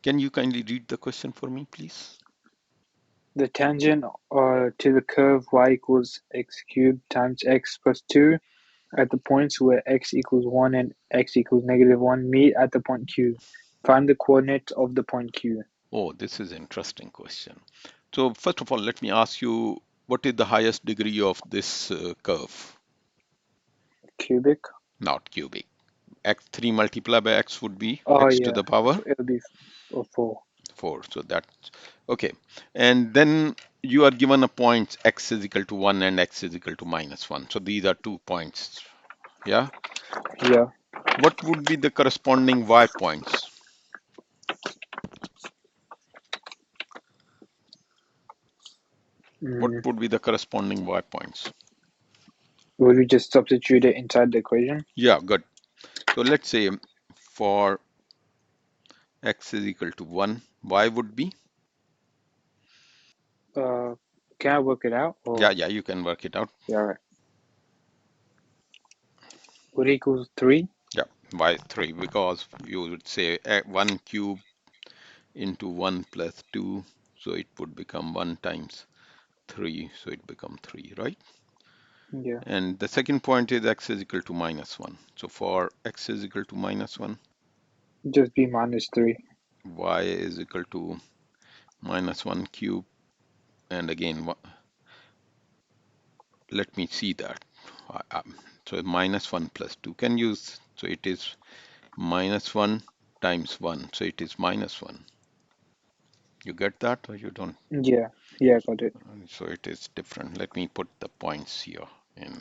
Can you kindly read the question for me, please? The tangent to the curve y equals x cubed times x plus 2 at the points where x equals 1 and x equals -1 meet at the point Q. Find the coordinates of the point Q. Oh, this is an interesting question. So first of all, let me ask you, what is the highest degree of this curve? Cubic? Not cubic. X3 multiplied by x would be Oh, x to yeah. the power It'll be 4. 4. So that's okay. And then you are given a point x is equal to 1 and x is equal to -1. So these are 2 points. Yeah. Yeah. What would be the corresponding y points? What Mm. would be the corresponding y points? Would we just substitute it inside the equation? Yeah, good. So let's say for x is equal to 1, y would be? Can I work it out? Yeah, Or yeah, you can work it out. yeah, right. Would equals 3? Yeah, y 3, because you would say 1 cube into 1 plus 2, so it would become 1 times 3, so it become 3, right? Yeah. And the second point is x is equal to -1. So for x is equal to -1, Just be -3. y is equal to -1 cube, and again, let me see that. So -1 plus 2 can use, so it is -1 times 1, so it is -1. You get that or you don't? Yeah. Yeah, got it. So it is different. Let me put the points here in.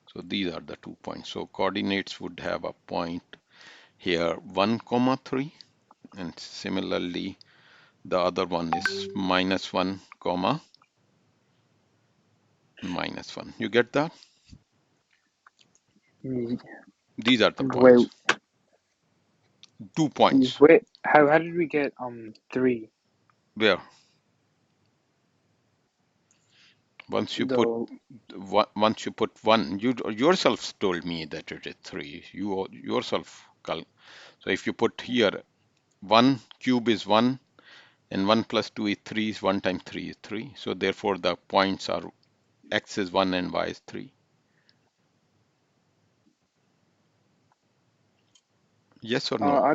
So these are the 2 points. So coordinates would have a point here 1 comma 3, and similarly the other one is -1 comma -1. You get that? Mm. These are the Wait, points. 2 points. wait. How did we get 3? Where once you put The once you put 1, you yourself told me that it is 3. You yourself so if you put here 1 cube is 1 and 1 plus 2 is 3, is 1 times 3 is 3. So therefore the points are x is 1 and y is 3. Yes or no? I,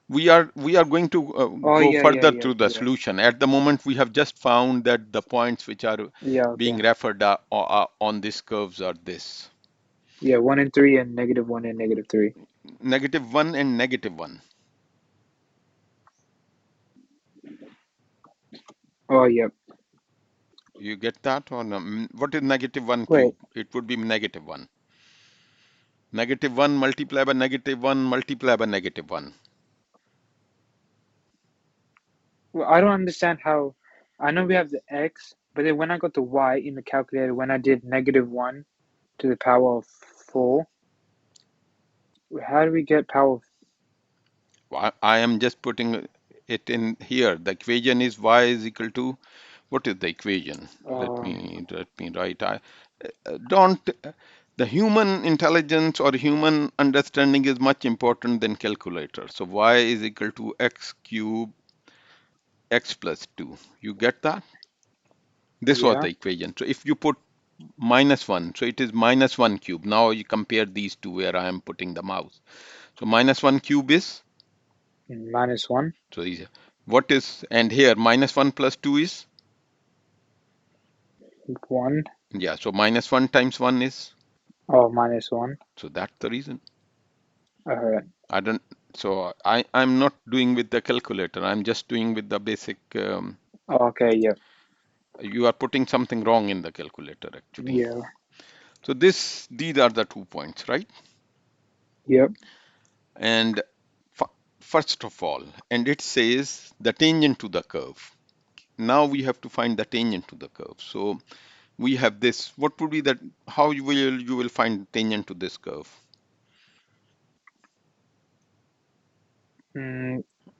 We are going to oh go yeah, yeah, further yeah, through the yeah. solution. At the moment we have just found that the points which are Yeah, being okay. referred on these curves are this: Yeah, 1 and 3 and -1 and -3. -1 and -1. Oh, yep. You get that or no? What is -1 Wait. cube? It would be -1. -1 multiplied by -1 multiplied by -1. Well, I don't understand how. I know we have the x, but then when I got the y in the calculator, when I did -1 to the power of 4, how do we get power of? I am just putting it in here. The equation is y is equal to, what is the equation? Let me write. Don't The human intelligence or human understanding is much important than calculator. So y is equal to x cube x plus 2. You get that? This was Yeah, the equation. So if you put -1, so it is -1 cube. Now you compare these two where I am putting the mouse. So -1 cube is, -1, so these, what is, and here -1 plus 2 is, 1. yeah, so -1 times 1 is, Oh, -1. so that's the reason. Alright. I don't, so I'm not doing with the calculator. I'm just doing with the basic, Okay, yep. you are putting something wrong in the calculator actually. Yeah, So these are the 2 points, right? yep. And first of all, and it says the tangent to the curve. Now we have to find the tangent to the curve. So we have this. What would be that? How you will find tangent to this curve?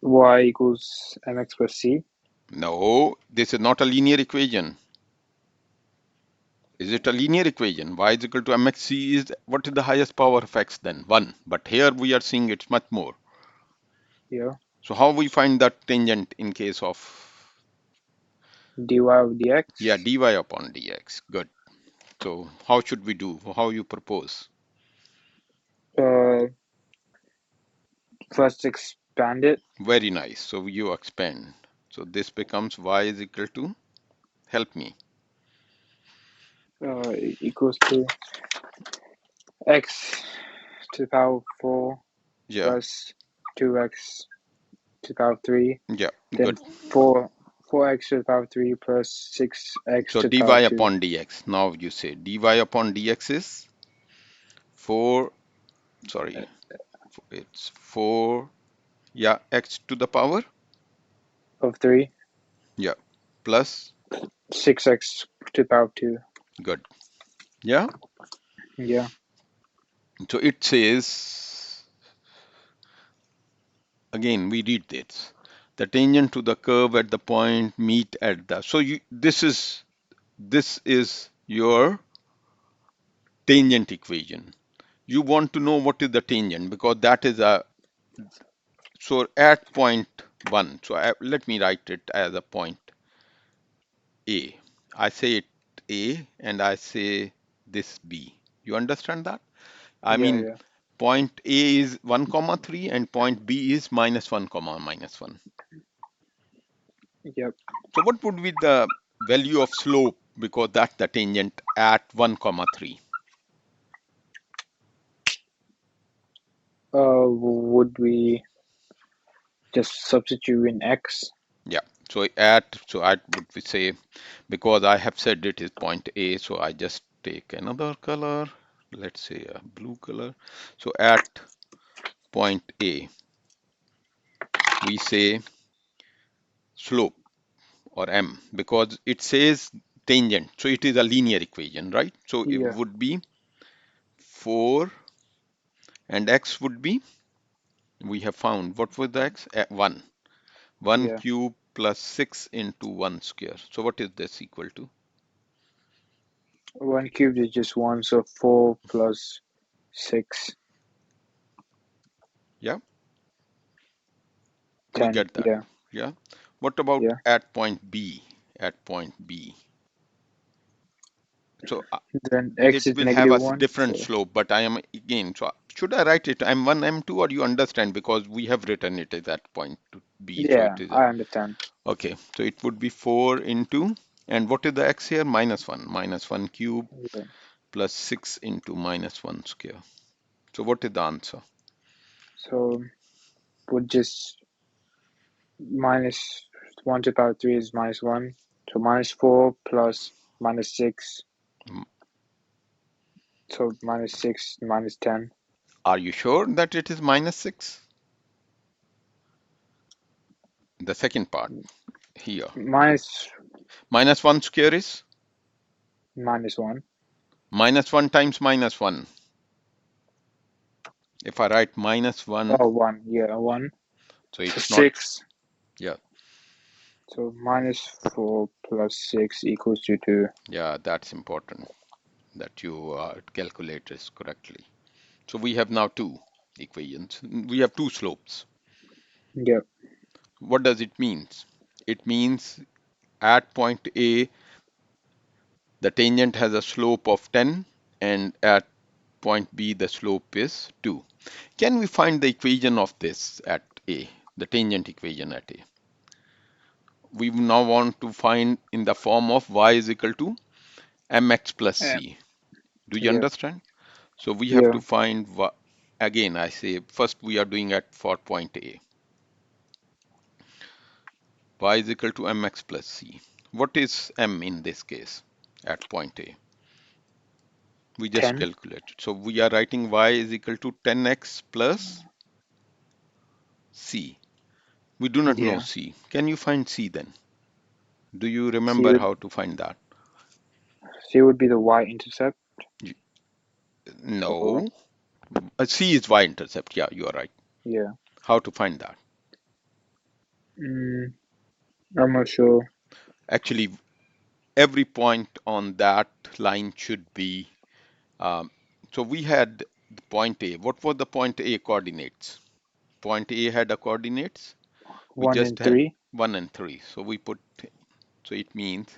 Y equals mx plus c. No, this is not a linear equation. Is it a linear equation? Y is equal to mxc is, what is the highest power of x then? 1. But here we are seeing it's much more. Yeah. So how we find that tangent in case of, dy of dx. yeah, dy upon dx. Good. So how should we do? How you propose? Uh, First expand it. Very nice. So you expand. So this becomes y is equal to, help me. Equals to x to the power 4 Yeah, plus 2x to the power 3, yeah, then good. 4x to the power 3 plus 6x So to the dy power 2 upon dx. Now you say dy upon dx is 4, sorry, it's 4, yeah, x to the power, of 3, yeah, plus, 6x to the power 2. good. Yeah. Yeah, So it says, again, we read this. The tangent to the curve at the point meet at the, so you, this is your tangent equation. You want to know what is the tangent because that is a, so at point 1, so let me write it as a point A. I say it A and I say this B. You understand that? I yeah, mean, yeah, point A is 1 comma 3 and point B is minus 1 comma minus 1. yep. So what would be the value of slope because that's the tangent at 1 comma 3? Would we just substitute in x? Yeah. So at, so I would we say, because I have said it is point A, so I just take another color, let's say a blue color. So at point A, we say slope or m because it says tangent. So it is a linear equation, right? So it Yeah, would be 4 and x would be, we have found what was the x? 1. 1 yeah. cube plus 6 into 1 square. So what is this equal to? 1 cubed is just 1, so 4 plus 6, Yeah, we 10. get that. Yeah, Yeah. What about yeah. at point B? At point B. So Then it x is will have a negative 1, different so slope, but I am again, so should I write it M1, M2, or you understand because we have written it at that point to B, so yeah, it is a, I understand. okay, so it would be 4 into, and what is the x here? Minus 1 cube Yeah. plus 6 into minus 1 square. So what is the answer? So would just minus 1 to the power 3 is minus 1. So minus 4 plus minus 6. Mm, So minus 6 minus 10. are you sure that it is minus 6? The second part here. Minus Minus 1 square is minus 1. minus 1 times minus 1. If I write minus 1, Oh, 1. Yeah, 1. so So it's not, 6. yeah, So minus 4 plus 6 equals to 2. yeah, that's important that you calculate this correctly. So we have now two equations. We have two slopes. Yep. What does it mean? It means at point A, the tangent has a slope of 10, and at point B, the slope is 2. Can we find the equation of this at A, the tangent equation at A? We now want to find in the form of y is equal to mx plus Yeah. c. Do you Yeah. understand? So we have Yeah. to find, again, I say first we are doing at for point A. Y is equal to mx plus c. What is m in this case at point A? We just 10. calculated. So we are writing y is equal to 10x plus c. We do not know Yeah. c. Can you find c then? Do you C remember would how to find that? C would be the y-intercept. You- Or No. C is y-intercept. Yeah, you are right. yeah. How to find that? Mm, I'm not sure. Actually, every point on that line should be, um, so we had the point A. What were the point A coordinates? Point A had a coordinates. We 1 just and have 3. 1 and 3. So we put, so it means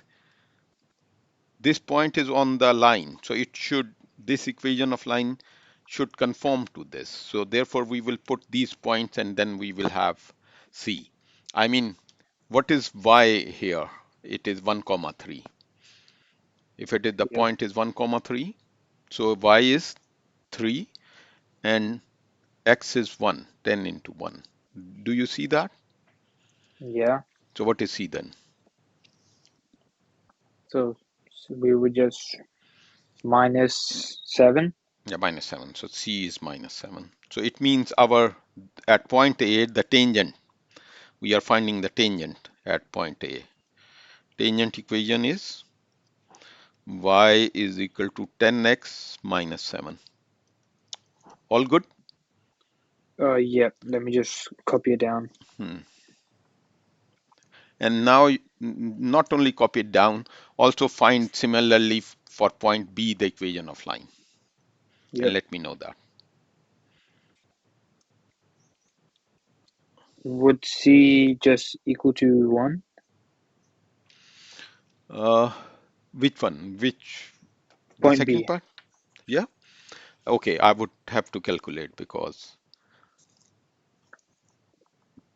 this point is on the line. So it should, this equation of line should conform to this. So therefore we will put these points and then we will have C. I mean, what is Y here? It is 1 comma 3. If it is the Yeah. point is 1 comma 3, so Y is 3 and X is 1, 10 into 1. Do you see that? Yeah. So what is C then? So we would just minus 7. Yeah, minus 7. So C is minus 7. So it means our, at point A, the tangent, we are finding the tangent at point A. Tangent equation is y is equal to 10x minus 7. All good? Yeah. Let me just copy it down. Hmm. And now not only copy it down, also find similarly for point B the equation of line and Yep. let me know that. Would C just equal to 1? Uh, which one? Which, the Point second B. part? Yeah. Okay, I would have to calculate because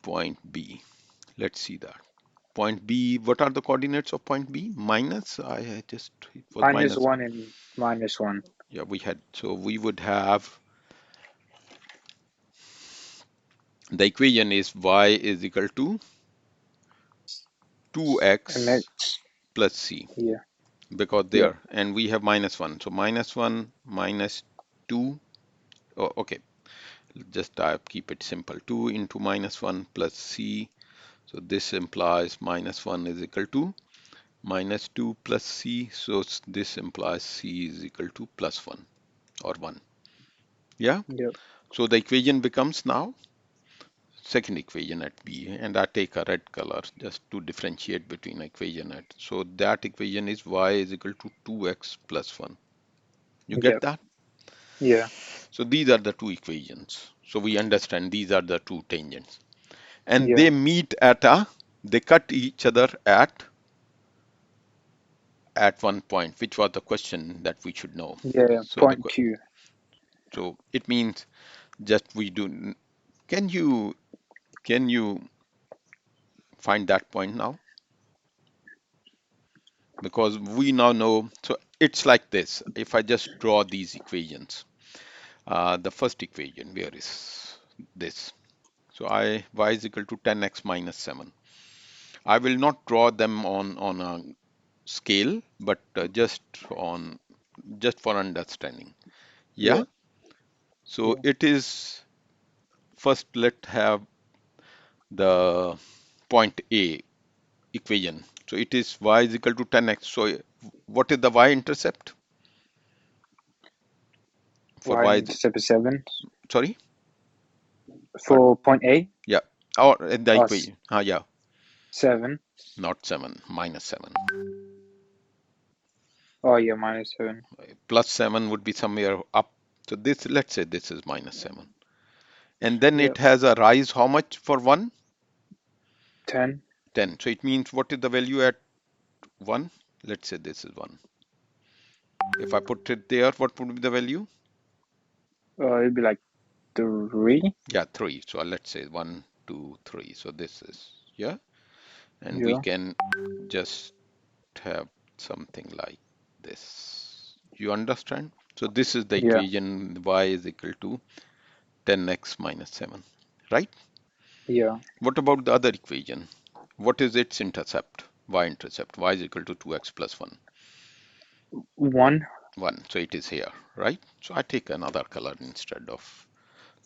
point B. Let's see that. Point B, what are the coordinates of point B? Minus, I just, it was Minus minus. 1 and minus 1. Yeah, we had, so we would have, the equation is y is equal to And 2x that's, plus c yeah. because Yep. there, and we have minus 1. So minus 1 minus 2, oh, okay, just keep it simple. 2 into minus 1 plus c. So this implies minus 1 is equal to minus 2 plus c. So this implies c is equal to plus 1 or 1. Yeah. Yep. So the equation becomes now second equation at B, and I take a red color just to differentiate between equation at. So that equation is y is equal to 2x plus 1. You get Yep. that? Yeah. So these are the two equations. So we understand these are the two tangents. And Yeah. they meet at a, they cut each other at one point, which was the question that we should know. Yeah. So Point Q. so it means just we do, can can you find that point now? Because we now know, so it's like this. If I just draw these equations, the first equation, where is this? So y is equal to 10x minus 7. I will not draw them on a scale, but on just for understanding. Yeah. Yep. So Yeah. it is, first let's have the point A equation. So it is y is equal to 10x. So what is the y-intercept for Y y? intercept is 7. Sorry, what? For point A, Yeah. Or in the us equation. Yeah. 7. Not 7, minus 7. Oh, yeah, minus 7. Plus 7 would be somewhere up. So this, let's say this is minus 7. And then it Yep. has a rise, how much for 1? 10. 10. So it means what is the value at 1? Let's say this is 1. If I put it there, what would be the value? It'd be like 3. Yeah, 3. So let's say 1, 2, 3. So this is, yeah. And we Yeah. can just have something like this. You understand? So this is the Yeah. equation y is equal to 10x minus 7, right? Yeah. What about the other equation? What is its intercept? Y-intercept. Y is equal to 2x plus 1. 1. 1. So it is here, right? So I take another color instead of,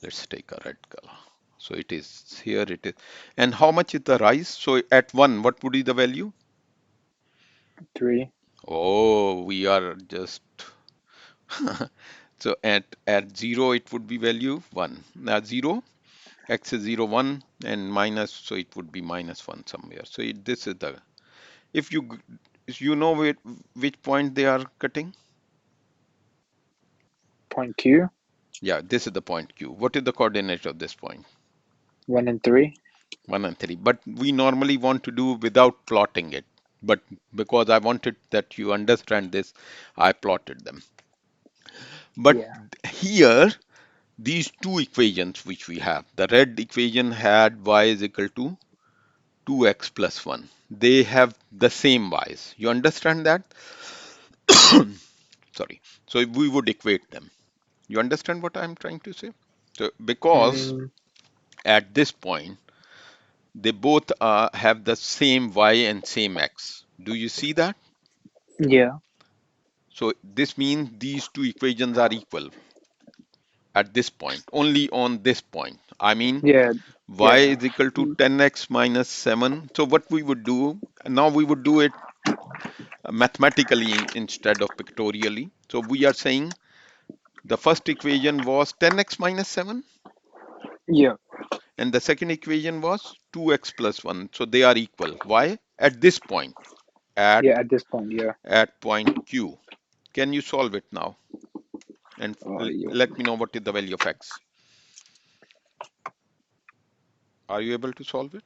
let's take a red color. So it is here, it is. And how much is the rise? So at 1, what would be the value? 3. Oh, we are just so at 0 it would be value 1. Now 0, x is 0, 1 and minus, so it would be minus 1 somewhere. So this is the, if you if you know which point they are cutting. Point Q. Yeah, this is the point Q. What is the coordinate of this point? 1 and 3. 1 and 3. But we normally want to do without plotting it. But because I wanted that you understand this, I plotted them. But Yeah. here, these two equations which we have, the red equation had y is equal to 2x plus 1. They have the same y's. You understand that? Sorry. So we would equate them. You understand what I'm trying to say? So because Mm, at this point, they both have the same y and same x. Do you see that? yeah. So this means these two equations are equal at this point, only on this point. I mean, Yeah. y Yeah. is equal to 10x minus 7. So what we would do, now we would do it mathematically instead of pictorially. So we are saying the first equation was 10x minus 7 Yeah. and the second equation was 2x plus 1. So they are equal. Why? At this point, at Yeah. At this point, yeah. at point Q. Can you solve it now? And Yeah. let me know what is the value of x. Are you able to solve it?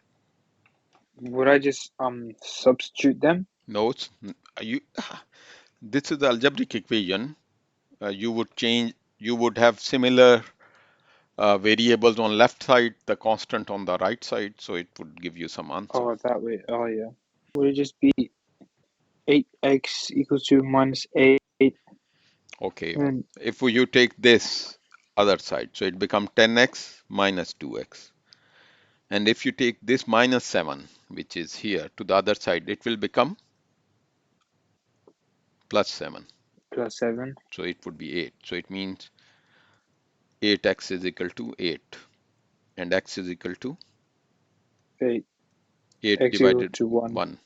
Would I just substitute them? No, you, this is the algebraic equation. You would change, you would have similar variables on left side, the constant on the right side, so it would give you some answer. Oh, that way. Oh, yeah. Would it just be 8x equals to minus 8 Okay, and if you take this other side, so it become 10x minus 2x. And if you take this minus 7, which is here, to the other side, it will become plus 7. plus 7? So it would be 8. So it means 8x is equal to 8. And x is equal to 8. 8 X equals divided to 1. 1.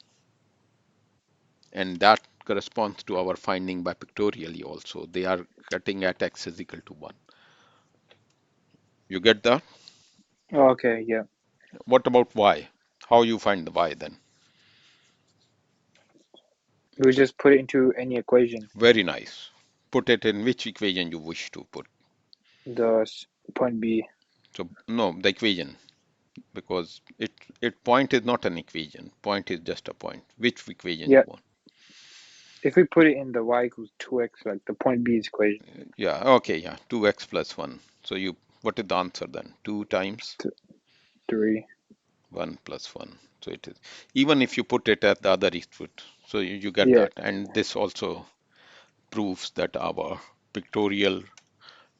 And that corresponds to our finding by pictorially also. They are cutting at x is equal to 1. You get that? Oh, okay, yeah. What about y? How you find the y then? We just put it into any equation. Very nice. Put it in which equation you wish to put. The point B. So no, the equation, because it point is not an equation. Point is just a point. Which equation you Yeah. want? If we put it in the y equals 2x, like the point B's equation. Yeah, okay, yeah. 2x plus 1. So you, what is the answer then? 2 times 3. 1 plus 1. So it is, even if you put it at the other input, so you get Yeah. that. And this also proves that our pictorial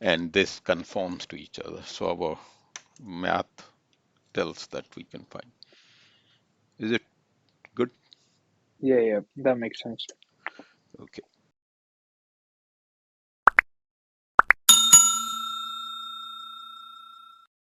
and this conforms to each other. So our math tells that we can find. Is it good? Yeah, yeah. That makes sense. Okay.